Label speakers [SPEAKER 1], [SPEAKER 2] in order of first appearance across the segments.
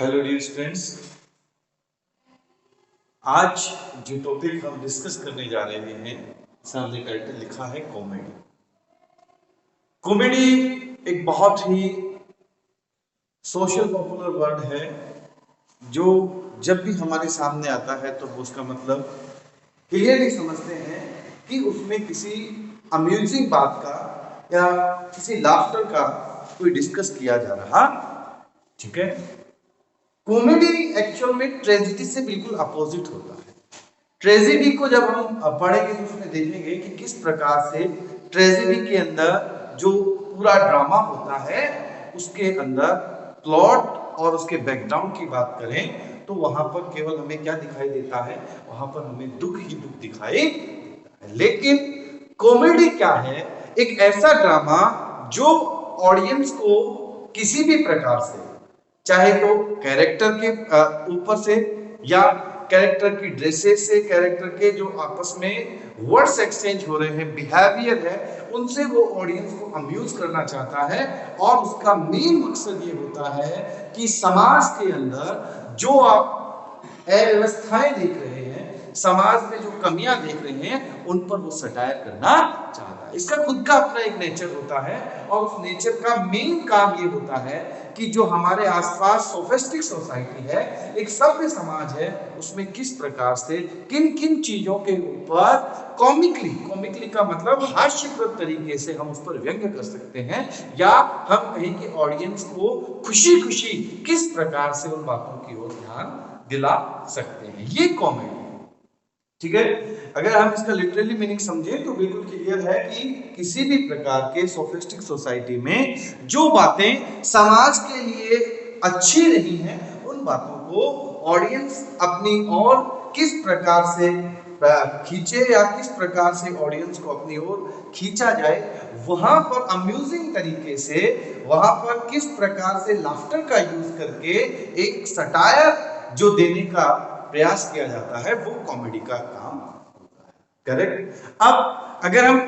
[SPEAKER 1] Hello dear students, आज जो topic हम डिस्कस करने जा रहे हैं सामने टाइटल लिखा है कॉमेडी। कॉमेडी एक बहुत ही सोशल पॉपुलर वर्ड है जो जब भी हमारे सामने आता है तो उसका मतलब क्लियरली समझते हैं कि उसमें किसी अम्यूजिंग बात का या किसी लाफ्टर का कोई डिस्कस किया जा रहा। ठीक है, कॉमेडी एक्चुअल में ट्रेजेडी से बिल्कुल अपोजिट होता है। ट्रेजेडी को जब हम पढ़ेंगे तो उसमें देखेंगे कि किस प्रकार से ट्रेजेडी के अंदर जो पूरा ड्रामा होता है उसके अंदर प्लॉट और उसके बैकग्राउंड की बात करें तो वहां पर केवल हमें क्या दिखाई देता है, वहां पर हमें दुख ही दुख दिखाई देता है। लेकिन कॉमेडी क्या है? एक ऐसा ड्रामा जो ऑडियंस को किसी भी प्रकार से, चाहे तो कैरेक्टर के ऊपर से या कैरेक्टर की ड्रेसेस से, कैरेक्टर के जो आपस में वर्ड्स एक्सचेंज हो रहे हैं, बिहेवियर है, उनसे वो ऑडियंस को अम्यूज करना चाहता है। और उसका मेन मकसद ये होता है कि समाज के अंदर जो आप अव्यवस्थाएं देख रहे हैं, समाज में जो कमियां देख रहे हैं, उन पर वो सटायर करना चाहता है। इसका खुद का अपना एक नेचर होता है और उस नेचर का मेन काम ये होता है कि जो हमारे आसपास सोफिस्टिक सोसाइटी है, एक सभ्य समाज है, उसमें किस प्रकार से किन किन चीजों के ऊपर कॉमिकली का मतलब हास्यप्रद तरीके से हम उस पर व्यंग्य कर सकते हैं, या हम कहें कि ऑडियंस को खुशी खुशी किस प्रकार से उन बातों की ओर ध्यान दिला सकते हैं, ये कॉमेडी। ठीक है, अगर हम इसका लिटरली मीनिंग समझें तो बिल्कुल क्लियर है कि किसी भी प्रकार के सोफिस्टिक सोसाइटी में जो बातें समाज के लिए अच्छी नहीं है, उन बातों को ऑडियंस अपनी ओर किस प्रकार से खींचे या किस प्रकार से ऑडियंस को अपनी ओर खींचा जाए, वहां पर अम्यूजिंग तरीके से, वहां पर किस प्रकार से लाफ्टर का यूज करके एक सटायर जो देने का प्रयास किया जाता है, वो कॉमेडी का काम होता है। करेक्ट। अब अगर हम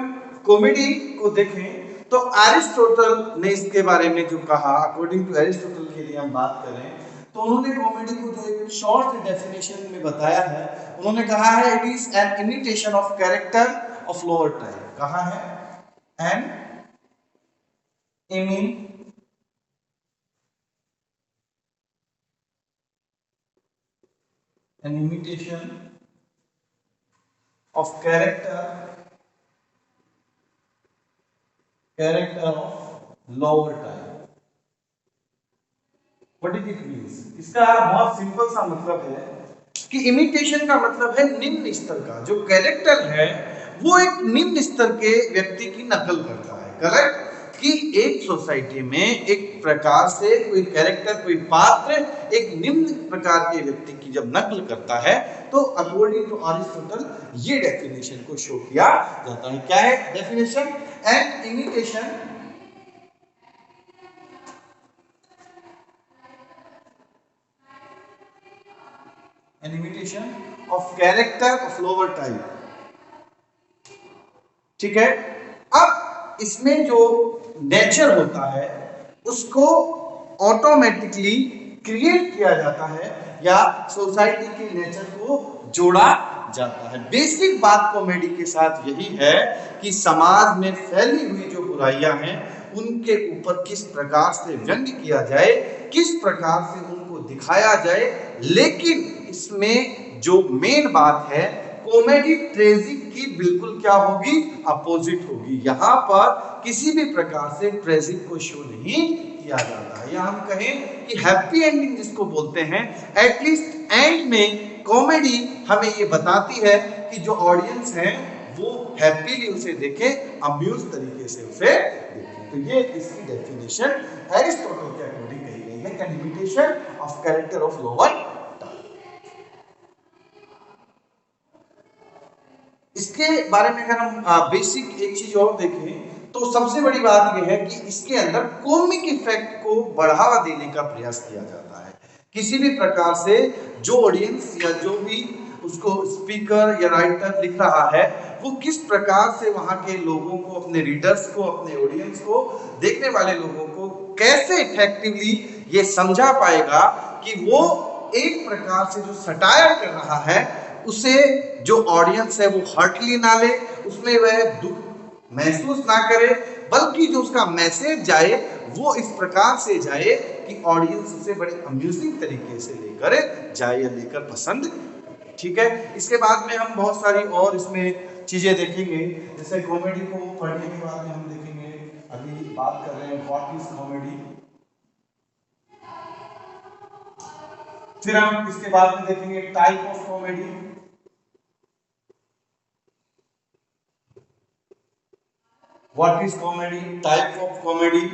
[SPEAKER 1] कॉमेडी को देखें तो एरिस्टोटल ने इसके बारे में जो कहा, अकॉर्डिंग टू एरिस्टोटल के लिए हम बात करें तो उन्होंने कॉमेडी को जो एक शॉर्ट डेफिनेशन में बताया है, उन्होंने कहा है it is an imitation of character of lower type. कहा है N an imitation of character of lower type. What did it means? इसका बहुत सिंपल सा मतलब है कि इमिटेशन का मतलब है निम्न स्तर का, जो कैरेक्टर है वो एक निम्न स्तर के व्यक्ति की नकल करता है। करेक्ट, कि एक सोसाइटी में एक प्रकार से कोई कैरेक्टर, कोई पात्र एक निम्न प्रकार के व्यक्ति की जब नकल करता है तो अकॉर्डिंग टू अरिस्टोटल ये डेफिनेशन को शो किया जाता है। क्या है definition? An imitation of character of lower type. ठीक है, अब इसमें जो नेचर होता है उसको ऑटोमेटिकली क्रिएट किया जाता है या सोसाइटी के नेचर को जोड़ा जाता है। बेसिक बात कॉमेडी के साथ यही है कि समाज में फैली हुई जो बुराइयां हैं उनके ऊपर किस प्रकार से व्यंग्य किया जाए, किस प्रकार से उनको दिखाया जाए। लेकिन इसमें जो मेन बात है, कॉमेडी ट्रेजिक की बिल्कुल क्या होगी? अपोजिट होगी। यहां पर किसी भी प्रकार से ट्रेजिक को शो नहीं किया जाता है, या हम कहें कि हैप्पी एंडिंग जिसको बोलते हैं, एटलीस्ट एंड में कॉमेडी हमें ये बताती है कि जो ऑडियंस है वो हैप्पीली उसे देखे, अम्यूज तरीके से उसे देखे। तो ये इसकी डेफिनेशन एरिस्टोटल के अकॉर्डिंग कही गई है, an imitation of character of lower. इसके बारे में अगर हम बेसिक एक चीज और देखें तो सबसे बड़ी बात यह है कि इसके अंदर कॉमिक इफेक्ट को बढ़ावा देने का प्रयास किया जाता है। किसी भी प्रकार से जो ऑडियंस या जो भी उसको स्पीकर या राइटर लिख रहा है, वो किस प्रकार से वहां के लोगों को, अपने रीडर्स को, अपने ऑडियंस को, देखने वाले लोगों को कैसे इफेक्टिवली ये समझा पाएगा कि वो एक प्रकार से जो सटायर कर रहा है उसे जो ऑडियंस है वो हर्टली ना ले, उसमें वह दुख महसूस ना करे, बल्कि जो उसका मैसेज जाए वो इस प्रकार से जाए कि ऑडियंस उसे बड़े अम्यूजिंग तरीके से लेकर जाए या लेकर पसंद। ठीक है, इसके बाद में हम बहुत सारी और इसमें चीजें देखेंगे, जैसे कॉमेडी को पढ़ने के बाद में हम देखेंगे, अभी बात कर रहे हैं व्हाट इज कॉमेडी, फिर हम इसके बाद में देखेंगे type of comedy, what is comedy, type of comedy,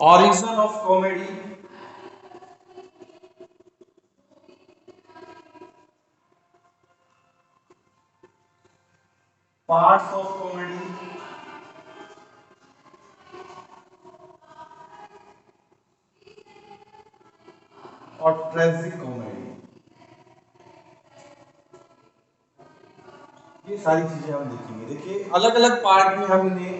[SPEAKER 1] origin of comedy, parts of comedy, और ट्रेजिक कॉमेडी। ये सारी चीजें हम देखेंगे। देखिए अलग अलग पार्ट में हम इन्हें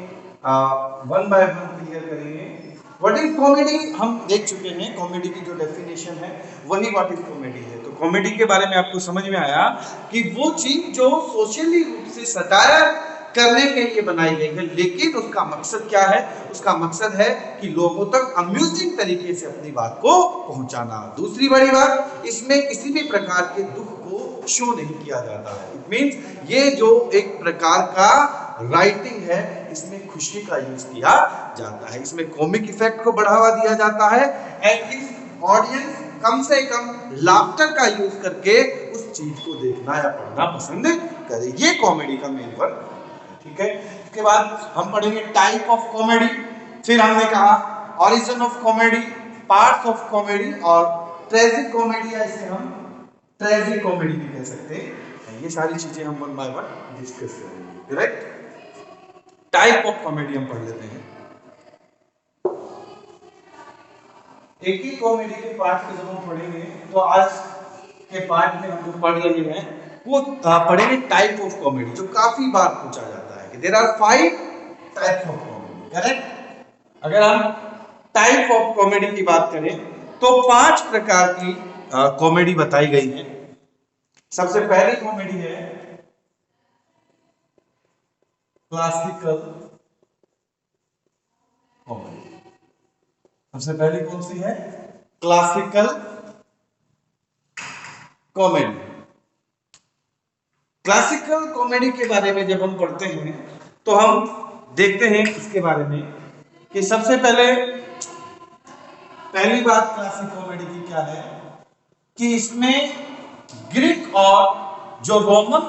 [SPEAKER 1] वन बाय वन क्लियर करेंगे। व्हाट इज कॉमेडी हम देख चुके हैं, कॉमेडी की जो डेफिनेशन है वही व्हाट इज कॉमेडी है। तो कॉमेडी के बारे में आपको समझ में आया कि वो चीज जो सोशली रूप से सटायर करने के लिए बनाई गई है, लेकिन उसका मकसद क्या है, उसका मकसद है कि लोगों तक अम्यूजिंग तरीके से अपनी बात को पहुंचाना। दूसरी बड़ी बात, इसमें किसी भी प्रकार के दुख को शो नहीं किया जाता है। इट मींस ये जो एक प्रकार का राइटिंग है, इसमें खुशी का यूज किया जाता है, इसमें कॉमिक इफेक्ट को बढ़ावा दिया जाता है, एंड इस ऑडियंस कम से कम लाफ्टर का यूज करके उस चीज को देखना या पढ़ना पसंद करे। ये कॉमेडी का मेन वर्क। ठीक है, इसके बाद हम पढ़ेंगे टाइप ऑफ कॉमेडी, फिर हमने कहा origin of comedy, parts of comedy और ट्रेजिक कॉमेडी, या इसे हम ट्रेजिक कॉमेडी भी कह सकते हैं। ये सारी चीजें हम वन बाय वन डिस्कस करेंगे। करेक्ट, टाइप ऑफ कॉमेडी हम पढ़ लेते हैं। एक ही कॉमेडी के पार्ट को जब हम पढ़ेंगे तो आज के पार्ट में हम जो पढ़ रहे हैं वो पढ़ेंगे टाइप ऑफ कॉमेडी, जो काफी बार पूछा जाता है कि there are 5 types of comedy. Correct, अगर हम टाइप ऑफ कॉमेडी की बात करें तो 5 प्रकार की कॉमेडी बताई गई है। सबसे पहली कॉमेडी है क्लासिकल कॉमेडी। सबसे पहली कौन सी है? Classical comedy. क्लासिकल कॉमेडी के बारे में जब हम पढ़ते हैं तो हम देखते हैं इसके बारे में कि सबसे पहली बात क्लासिक कॉमेडी की क्या है कि इसमें ग्रीक और जो रोमन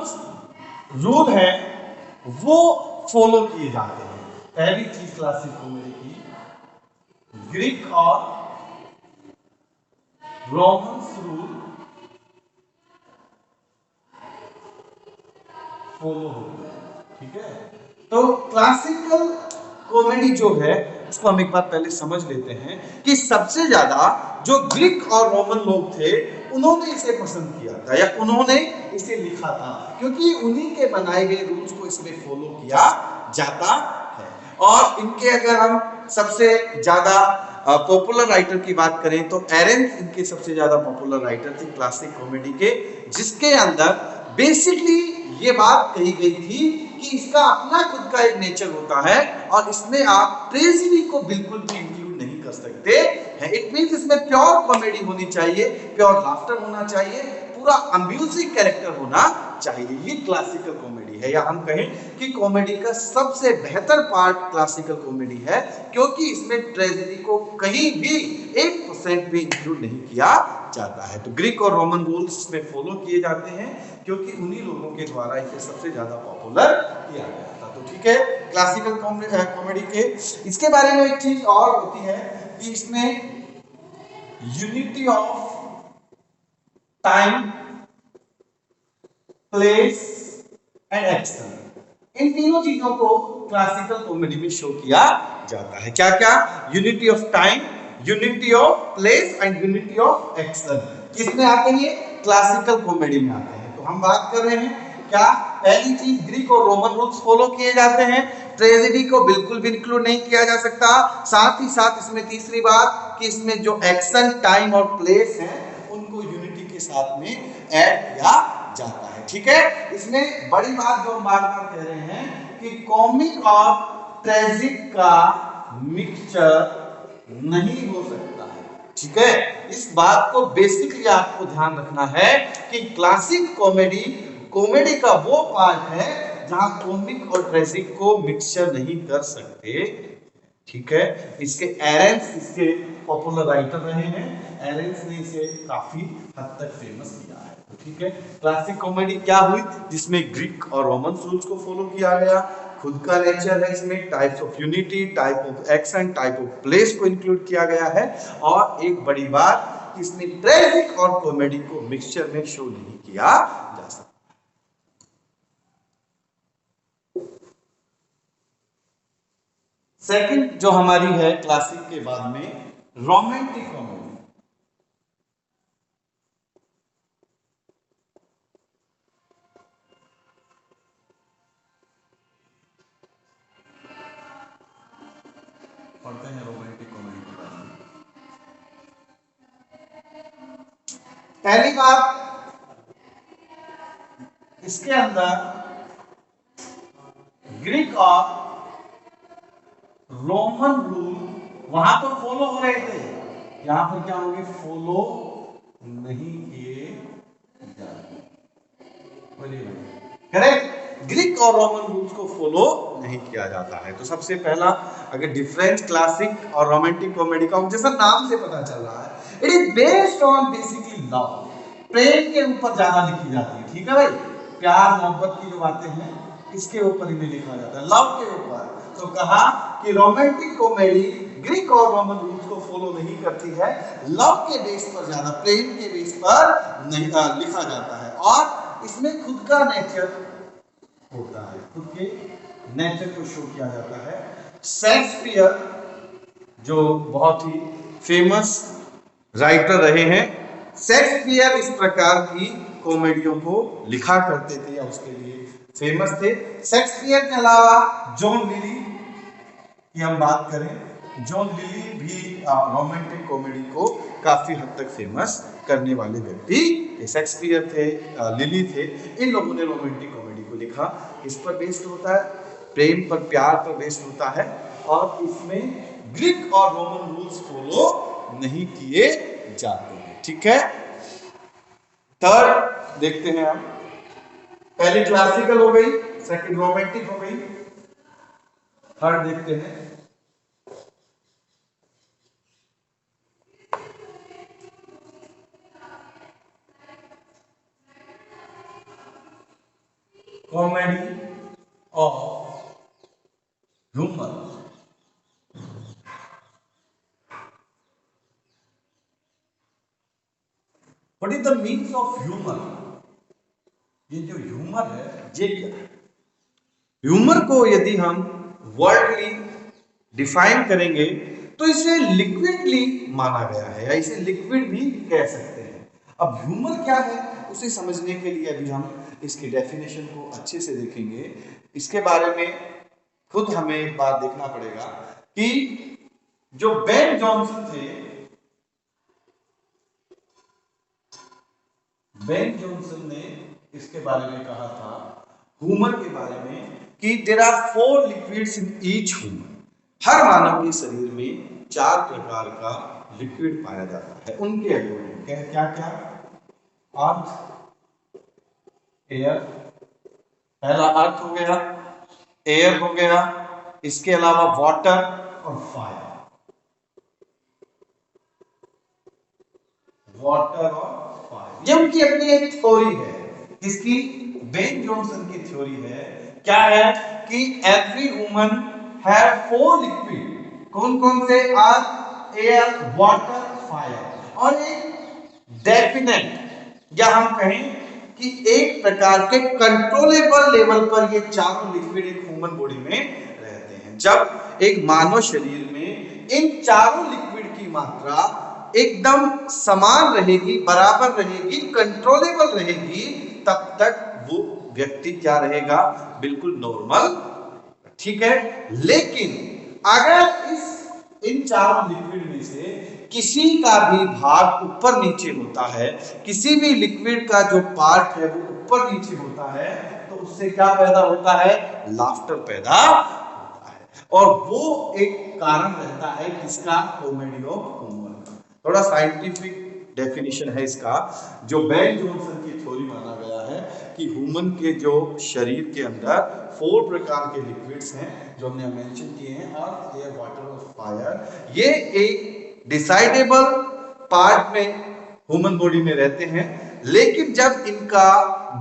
[SPEAKER 1] रूल है वो फॉलो किए जाते हैं। पहली चीज क्लासिक कॉमेडी की, ग्रीक और रोमन रूल फॉलो होते हैं। ठीक है, तो क्लासिकल कॉमेडी जो है उसको हम एक बार पहले समझ लेते हैं कि सबसे ज्यादा जो ग्रीक और रोमन लोग थे उन्होंने इसे पसंद किया था या उन्होंने इसे लिखा था, क्योंकि उन्हीं के बनाए गए रूल्स को इसमें फॉलो किया जाता है। और इनके अगर हम सबसे ज्यादा पॉपुलर राइटर की बात करें तो एरेंथ इनके सबसे ज्यादा पॉपुलर राइटर थे क्लासिक कॉमेडी के, जिसके अंदर बेसिकली ये बात कही गई थी कि इसका अपना खुद का एक नेचर होता है और इसमें आप ट्रेजेडी को बिल्कुल भी इंक्लूड नहीं कर सकते हैं। इट मींस इसमें प्योर कॉमेडी होनी चाहिए, प्योर लाफ्टर होना चाहिए, पूरा अम्यूजिंग कैरेक्टर होना चाहिए। ये क्लासिकल कॉमेडी है, या हम कहें कि कॉमेडी का सबसे बेहतर पार्ट क्लासिकल कॉमेडी है, क्योंकि इसमें ट्रेजेडी को कहीं भी 1% भी इंक्लूड नहीं किया जाता है। तो ग्रीक और रोमन रूल्स इसमें फॉलो किए जाते हैं क्योंकि उन्हीं लोगों के द्वारा इसे सबसे ज्यादा पॉपुलर किया गया था। तो ठीक है, क्लासिकल कॉमेडी के इसके बारे में एक चीज और होती है कि इसमें unity of time, place and action, इन तीनों चीजों को क्लासिकल कॉमेडी में शो किया जाता है। क्या क्या? Unity of time, unity of place and unity of action. किसमें आते हैं? क्लासिकल कॉमेडी में आते हैं। तो हम बात कर रहे हैं क्या? पहली चीज ग्रीक और रोमन रूल्स फॉलो किए जाते हैं, ट्रेजेडी को बिल्कुल भी इंक्लूड नहीं किया जा सकता। साथ ही साथ इसमें तीसरी बात कि इसमें जो एक्शन, टाइम और प्लेस है उनको यूनिटी के साथ में ऐड किया जाता है। ठीक है, इसमें बड़ी बात जो हम बार बार कह रहे हैं कि कॉमिक और ट्रेजिक का मिक्सचर नहीं हो सकता है। ठीक है, इस बात को बेसिकली आपको ध्यान रखना है कि क्लासिक कॉमेडी का वो पार्ट है जहां कॉमिक और ट्रेजिक को मिक्सचर नहीं कर सकते। ठीक है, इसके एरेंस इसके पॉपुलर राइटर रहे हैं, एरेंस ने इसे काफी हद तक फेमस किया है। तो ठीक है, क्लासिक कॉमेडी क्या हुई जिसमें ग्रीक और रोमन रूल्स को फॉलो किया गया, खुद का नेचर है, इसमें types of unity, type of action, type of place को इंक्लूड किया गया है। और एक बड़ी बात, इसमें ट्रेजिक और कॉमेडी को मिक्सचर में शो नहीं किया जा सकता। सेकंड जो हमारी है क्लासिक के बाद में रोमांटिक कॉमेडी। पढ़ते हैं रोमांटिक कॉमेडी के बारे में। पहली बात, इसके अंदर ग्रीक और रोमन रूल वहां पर फॉलो हो रहे थे, यहां पर क्या होंगे, फॉलो नहीं किए जाते। करेक्ट, ग्रीक और रोमन रूल्स को फॉलो नहीं किया जाता है। तो सबसे पहला अगर डिफरेंस क्लासिक और रोमांटिक कॉमेडी का, जैसा नाम से पता चल रहा है, it is based on basically love, प्रेम के ऊपर ज्यादा लिखी जाती है। ठीक है भाई, प्यार मोहब्बत की जो बातें हैं इसके ऊपर इन्हें लिखा जाता है, लव के ऊपर। तो कहा कि रोमांटिक कॉमेडी ग्रीक और रोमन रूल्स को फॉलो नहीं करती है, लव के बेस पर ज्यादा, प्रेम के बेस पर नहीं लिखा जाता है। और इसमें खुद का नेचर होता है, खुद के नेचर को शो किया जाता है। शेक्सपियर जो बहुत ही फेमस राइटर रहे हैं, शेक्सपियर इस प्रकार की कॉमेडियों को लिखा करते थे या उसके लिए फेमस थे। शेक्सपियर के अलावा जॉन लिली की हम बात करें, जॉन लिली भी रोमांटिक कॉमेडी को काफी हद तक फेमस करने वाले व्यक्ति शेक्सपियर थे, लिली थे। इन लोगों ने रोमांटिक कॉमेडी को लिखा, इस पर बेस्ड होता है, प्रेम पर, प्यार पर बेस्ड होता है। और इसमें ग्रीक और रोमन रूल्स फॉलो नहीं किए जाते हैं। ठीक है, थर्ड देखते हैं हम, पहली क्लासिकल हो गई, सेकंड रोमांटिक हो गई, थर्ड देखते हैं कॉमेडी और humour. What is the means of humour? ये जो ह्यूमर है ये क्या है? ह्यूमर को यदि हम वर्डली डिफाइन करेंगे तो इसे लिक्विडली माना गया है, या इसे लिक्विड भी कह सकते हैं। अब ह्यूमर क्या है उसे समझने के लिए अभी हम इसकी डेफिनेशन को अच्छे से देखेंगे। इसके बारे में खुद हमें एक बात देखना पड़ेगा कि जो बेन जॉनसन थे, बेन जॉनसन ने इसके बारे में कहा था, ह्यूमर के बारे में, कि there are 4 liquids in each human. हर मानव के शरीर में 4 प्रकार का लिक्विड पाया जाता है। उनके अकॉर्डिंग क्या क्या? अर्थ, एयर, पहला अर्थ हो गया, एयर हो गया, इसके अलावा वाटर और फायर। वाटर और फायर, ये उनकी अपनी एक थ्योरी है। इसकी बेन जॉनसन की थ्योरी है, क्या है कि एवरी ह्यूमन हैव 4 लिक्विड। कौन कौन से? अर्थ, एयर, वाटर, फायर। और एक डेफिनेट, या हम कहें कि एक प्रकार के कंट्रोलेबल लेवल पर ये चारों लिक्विड एक ह्यूमन बॉडी में रहते हैं। जब एक मानव शरीर में इन चारों लिक्विड की मात्रा एकदम समान रहेगी, बराबर रहेगी, कंट्रोलेबल रहेगी, तब तक वो व्यक्ति क्या रहेगा? बिल्कुल नॉर्मल ठीक है। लेकिन अगर इन चारों लिक्विड में से किसी का भी भाग ऊपर नीचे होता है, किसी भी लिक्विड का जो पार्ट है वो ऊपर नीचे होता है, तो उससे क्या पैदा होता है? लाफ्टर पैदा होता है। और वो एक कारण रहता है किसका? कॉमेडी ऑफ ह्यूमर का। थोड़ा साइंटिफिक डेफिनेशन है इसका, जो बेन जॉनसन की थ्योरी माना गया है कि ह्यूमन के जो शरीर के अंदर 4 प्रकार के लिक्विड्स हैं जो हमने मेंशन किए हैं, अर्थ, एयर, वाटर और फायर। ये एक डिसाइडेबल पार्ट में ह्यूमन बॉडी में रहते हैं, लेकिन जब इनका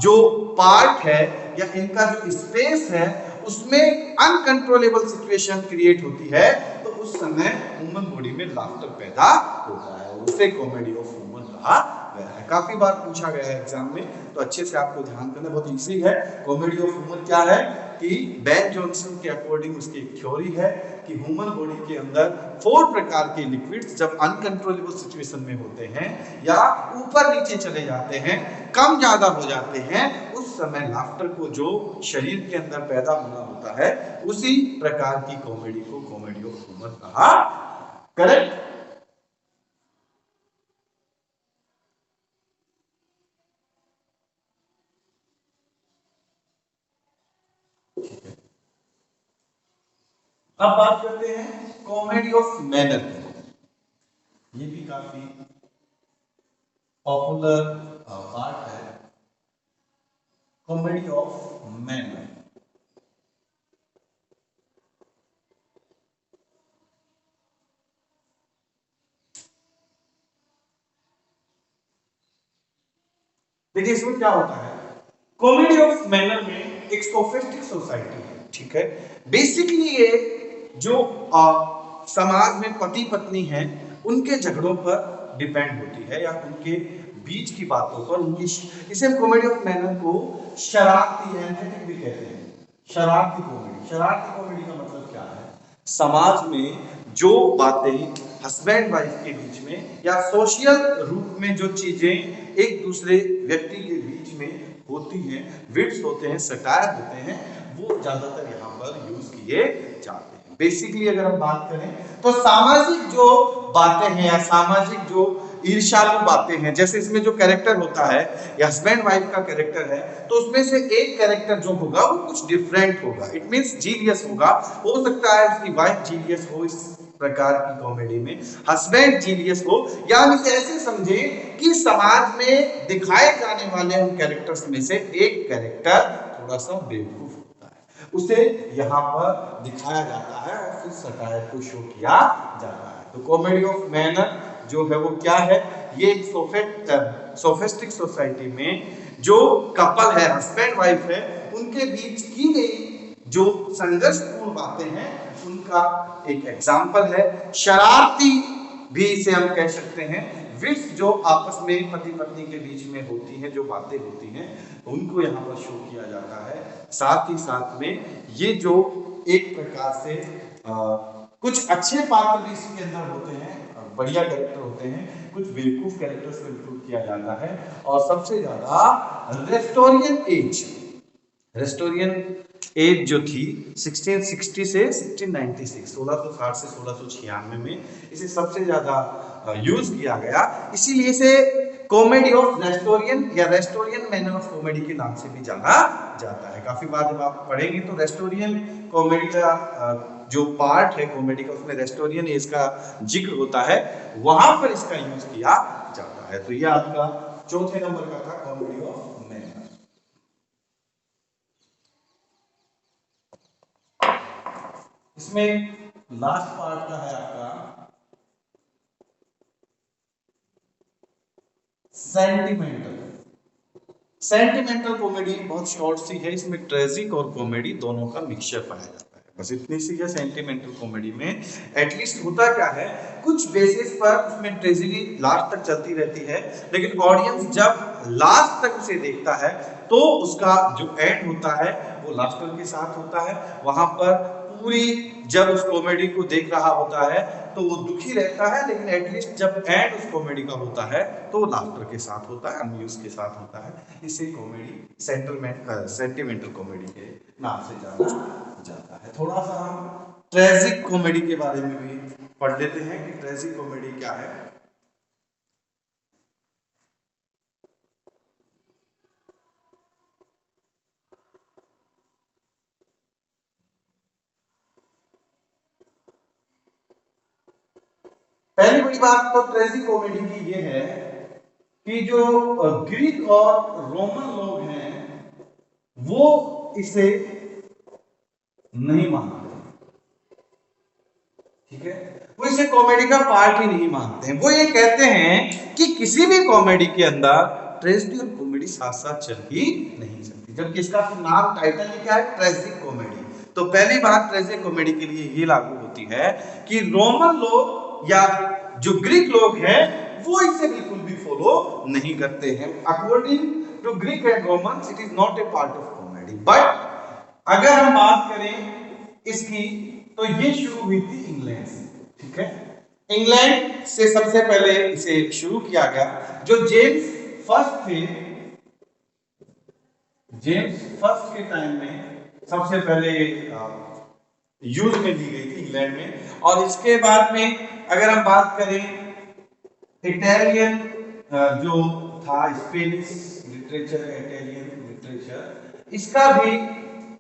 [SPEAKER 1] जो पार्ट है या इनका जो स्पेस है उसमें अनकंट्रोलेबल सिचुएशन क्रिएट होती है, तो उस समय ह्यूमन बॉडी में लाफ्टर पैदा होता है, उसे कॉमेडी ऑफ ह्यूमन कहा गया है। काफी बार पूछा गया है एग्जाम में, तो अच्छे से आपको ध्यान करना, बहुत इजी है। कॉमेडी ऑफ ह्यूमन क्या है कि बेन जॉनसन के अकॉर्डिंग उसकी एक थ्योरी है कि ह्यूमन बॉडी के अंदर 4 प्रकार के लिक्विड्स जब अनकंट्रोलेबल सिचुएशन में होते हैं या ऊपर नीचे चले जाते हैं, कम ज्यादा हो जाते हैं, उस समय लाफ्टर को जो शरीर के अंदर पैदा होना होता है, उसी प्रकार की कॉमेडी को कॉमेडी ऑफ ह्यूमन कहा। करेक्ट? अब बात करते हैं कॉमेडी ऑफ मैनर की। ये भी काफी पॉपुलर पार्ट है, कॉमेडी ऑफ मैनर। देखिए इसमें क्या होता है, कॉमेडी ऑफ मैनर में एक सोफिस्टिक सोसाइटी है, ठीक है। बेसिकली ये जो समाज में पति पत्नी हैं उनके झगड़ों पर डिपेंड होती है या उनके बीच की बातों पर, उनकी, इसे हम कॉमेडी ऑफ मैनर को शरारती एंथेटिक भी कहते हैं। शरारती कॉमेडी, शरारती कॉमेडी का मतलब क्या है? समाज में जो बातें हस्बैंड वाइफ के बीच में या सोशल रूप में जो चीजें एक दूसरे व्यक्ति के बीच में होती हैं, विट्स होते हैं, सटायर होते हैं, वो ज्यादातर यहाँ पर यूज किए जाते हैं। बेसिकली अगर हम बात करें तो सामाजिक जो बातें हैं या सामाजिक जो ईर्ष्यालु बातें हैं, जैसे इसमें जो कैरेक्टर होता है या हस्बैंड वाइफ का कैरेक्टर है, तो उसमें से एक कैरेक्टर जो होगा वो कुछ डिफरेंट होगा, इट मींस जीनियस होगा। हो सकता है उसकी वाइफ जीनियस हो, इस प्रकार की कॉमेडी में हस्बैंड जीनियस हो, या हम इसे ऐसे समझे कि समाज में दिखाए जाने वाले उन कैरेक्टर्स में से एक कैरेक्टर थोड़ा सा बेवकूफ होता है, उसे यहाँ पर दिखाया जाता है और फिर सटायर को शो किया जाता है। तो कॉमेडी ऑफ मैनर जो है वो क्या है? ये एक सोफिस्टिक सोसाइटी में जो कपल है, हस्बैंड वाइफ है, उनके बीच की गई जो संघर्षपूर्ण बातें हैं उनका एक एग्जाम्पल है। शरारती भी इसे हम कह सकते हैं। विट्स जो आपस में पति पत्नी के बीच में होती हैं, जो बातें होती हैं, उनको यहाँ पर शो किया जाता है। साथ ही साथ में ये जो एक प्रकार से कुछ अच्छे पात्र भी इसके अंदर होते हैं, बढ़िया कैरेक्टर होते हैं, कुछ बेवकूफ कैरेक्टर्स को इंक्लूड किया जाता है। और सबसे ज्यादा रेस्टोरियन एज जो थी 1660 से 1696, 1660 से 1696 में इसे सबसे ज्यादा यूज किया गया, इसीलिए इसे कॉमेडी ऑफ रेस्टोरियन या रेस्टोरियन मैनर ऑफ कॉमेडी के नाम से भी जाना जाता है। काफी बार जब आप पढ़ेंगे तो रेस्टोरियन कॉमेडी का जो पार्ट है कॉमेडी का, उसमें रेस्टोरियन एज का जिक्र होता है, वहां पर इसका यूज किया जाता है। तो यह आपका चौथे नंबर का था कॉमेडी ऑफ मैनर। इसमें लास्ट पार्ट का है आपका सेंटिमेंटल कॉमेडी। बहुत शॉर्ट सी है, इसमें ट्रेजिक और कॉमेडी दोनों का मिक्सचर पाया जाता है। बस इतनी सी है सेंटिमेंटल कॉमेडी में। एटलीस्ट होता क्या है, कुछ बेसिस पर उसमें ट्रेजेडी लास्ट तक चलती रहती है, लेकिन ऑडियंस जब लास्ट तक उसे देखता है तो उसका जो एंड होता है वो लाफ्टर के साथ होता है। वहां पर पूरी जब उस कॉमेडी को देख रहा होता है तो वो दुखी रहता है, लेकिन एटलीस्ट जब एंड उस कॉमेडी का होता है तो लाफ्टर के साथ होता है, अम्यूज के साथ होता है। इसे कॉमेडी सेंटिमेंटल कॉमेडी के नाम से जाना जाता है। थोड़ा सा हम ट्रेजिक कॉमेडी के बारे में भी पढ़ लेते हैं कि ट्रेजिक कॉमेडी क्या है। पहली बड़ी बात तो ट्रेजिक कॉमेडी की ये है कि जो ग्रीक और रोमन लोग हैं वो इसे नहीं मानते, ठीक है, वो इसे कॉमेडी का पार्ट ही नहीं मानते हैं। वो ये कहते हैं कि किसी भी कॉमेडी के अंदर ट्रेजेडी और कॉमेडी साथ साथ चल ही नहीं सकती, जबकि इसका नाम टाइटल ही क्या है, ट्रेजिक कॉमेडी। तो पहली बात ट्रेजिक कॉमेडी के लिए ये लागू होती है कि रोमन लोग या जो ग्रीक लोग हैं वो इसे बिल्कुल भी फॉलो नहीं करते हैं। According to Greek and Romans it is not a part of comedy. But अगर हम बात करें इसकी तो ये शुरू हुई थी इंग्लैंड से, ठीक है, इंग्लैंड से सबसे पहले इसे शुरू किया गया। जो जेम्स फर्स्ट थे, जेम्स फर्स्ट के टाइम में सबसे पहले यूज में ली गई थी इंग्लैंड में। और इसके बाद में अगर हम बात करें इटालियन जो था स्पेनिश लिटरेचर, इटालियन लिटरेचर, इसका भी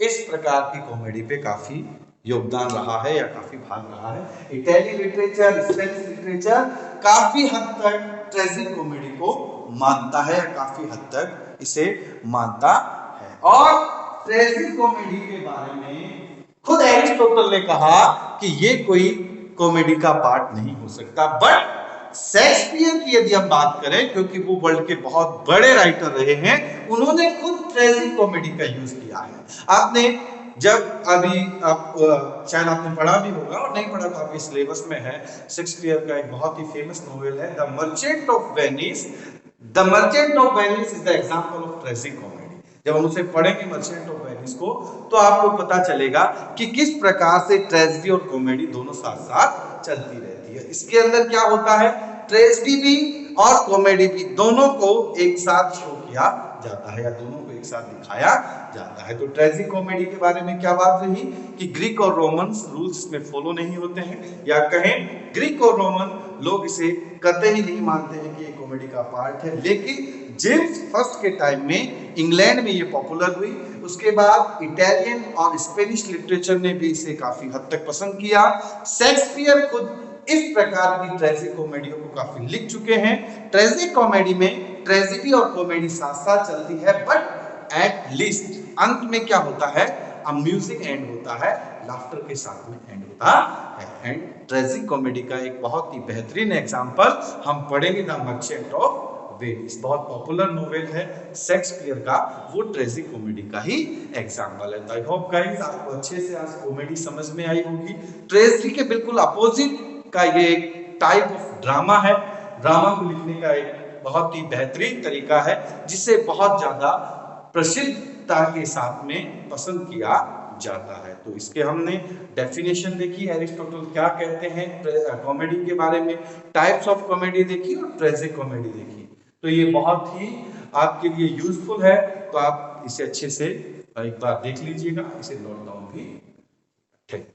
[SPEAKER 1] इस प्रकार की कॉमेडी पे काफी योगदान रहा है या काफी भाग रहा है। इटालियन लिटरेचर, स्पेनिश लिटरेचर काफी हद तक ट्रेजिक कॉमेडी को मानता है, काफी हद तक इसे मानता है। और ट्रेजिक कॉमेडी के बारे में खुद एरिस्टोटल ने कहा कि ये कोई कॉमेडी का पार्ट नहीं हो सकता। बट शेक्सपियर की यदि हम बात करें, क्योंकि वो वर्ल्ड के बहुत बड़े राइटर रहे हैं, उन्होंने खुद ट्रेजिक कॉमेडी का यूज किया है। आपने जब अभी आप शायद आपने पढ़ा भी होगा और नहीं पढ़ा तो आपके सिलेबस में है, शेक्सपियर का एक बहुत ही फेमस नोवेल है the merchant of Venice. The merchant of Venice is the example of tragic comedy. जब हम उसे पढ़ेंगे मर्चेंट ऑफ वेनिस को तो आपको पता चलेगा कि किस प्रकार से ट्रेजेडी और कॉमेडी दोनों साथ साथ चलती रहती है। इसके अंदर क्या होता है, ट्रेजेडी भी और कॉमेडी भी दोनों को एक साथ शो किया जाता है या दोनों को एक साथ दिखाया जाता है। तो ट्रेजिक कॉमेडी के बारे में क्या बात रही कि ग्रीक और रोमन्स रूल्स में फॉलो नहीं होते हैं, या कहें ग्रीक और रोमन लोग इसे कतई ही नहीं मानते हैं कि ये कॉमेडी का पार्ट है। लेकिन जेम्स फर्स्ट के टाइम में इंग्लैंड में ये पॉपुलर हुई। उसके बाद इटालियन और स्पेनिश लिटरेचर ने भी इसे काफी हद तक पसंद किया। शेक्सपियर खुद इस प्रकार की ट्रेजिक कॉमेडियों को काफी लिख चुके हैं। ट्रेजिक कॉमेडी में ट्रेजेडी और कॉमेडी साथ साथ चलती है, बट एट लीस्ट अंत में क्या होता है, अम्यूजिंग एंड होता है, लाफ्टर के साथ में एंड होता है। एंड ट्रेजिक कॉमेडी का एक बहुत ही बेहतरीन एग्जांपल हम पढ़ेंगे द मर्चेंट ऑफ वेनिस, बहुत पॉपुलर नोवेल है शेक्सपियर का, वो ट्रेजिक कॉमेडी का ही एग्जांपल है। आई होप गाइस आपको अच्छे से आज कॉमेडी समझ में आई होगी। ट्रेजेडी के बिल्कुल अपोजिट का ये एक टाइप ऑफ ड्रामा है। ड्रामा को लिखने का एक बहुत ही बेहतरीन तरीका है जिसे बहुत ज्यादा प्रसिद्धता के साथ में पसंद किया जाता है। तो इसके हमने डेफिनेशन देखी, एरिस्टोटल क्या कहते हैं कॉमेडी के बारे में, टाइप्स ऑफ कॉमेडी देखी और ट्रेजिक कॉमेडी देखी। तो ये बहुत ही आपके लिए यूजफुल है, तो आप इसे अच्छे से एक बार देख लीजिएगा, इसे नोट डाउन भी। ठीक।